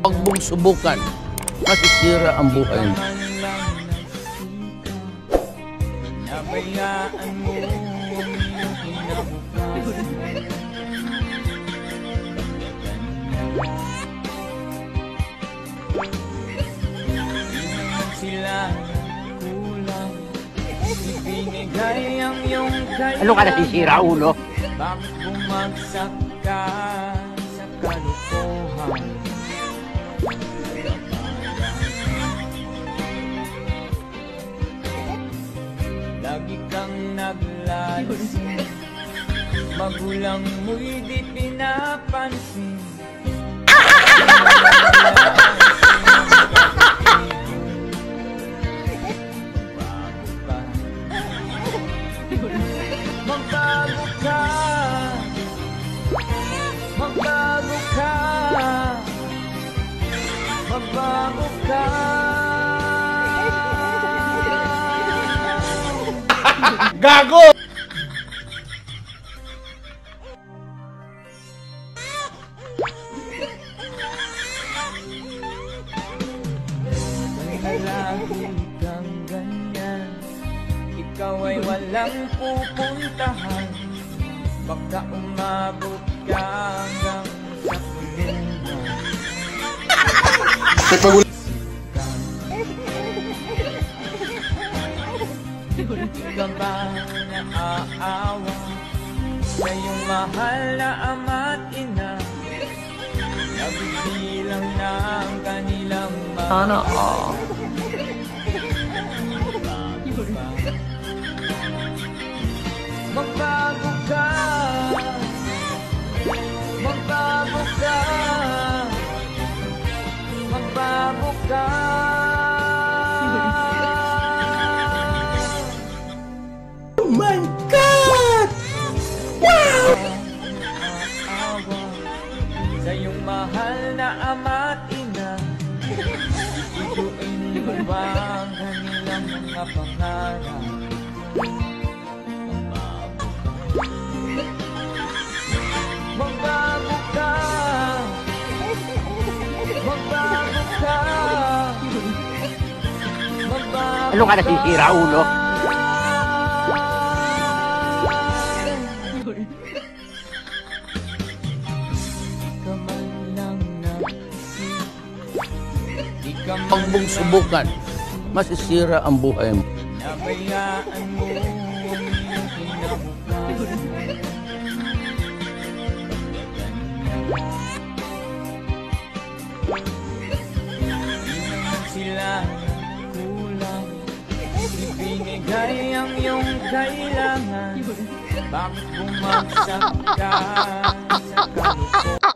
Huwag mong subukan, masisira ang buhay mo. Nabayaan mo ang iyong kinabukasan. Sila kulang, ibinigay ang iyong kailangan. Ano ka nasisira, ulo? Bakit bumagsak ka sa kalokohan? Lagi kang naglalasing, magulang mo'y di pinapansin. Magbago ka, magbago ka, magbago ka. Gago! Lagi kang ganyan, ikaw ay walang pupuntahan. Baka umabot ka hanggang sa kulungan. Di ka ba naaawa sa iyong mahal na ama't ina? Nabibilang na ang kanilang mga Sana all. magbago ka, magbago ka, magbago ka. Oh my God! Wow! Sa iyong mahal na ama't ina, ituin mo ba ang kanilang mga pangarap? Magbago ka, magbago ka, magbago. Ano ka nasisira, ulo? Huwag mong subukan, masisira ang buhay mo. Nabayaan mo ang iyong kinabukasan. Sila kulang, ibinigay ang iyong kailangan. Bakit bumagsak ka sa kalokohan?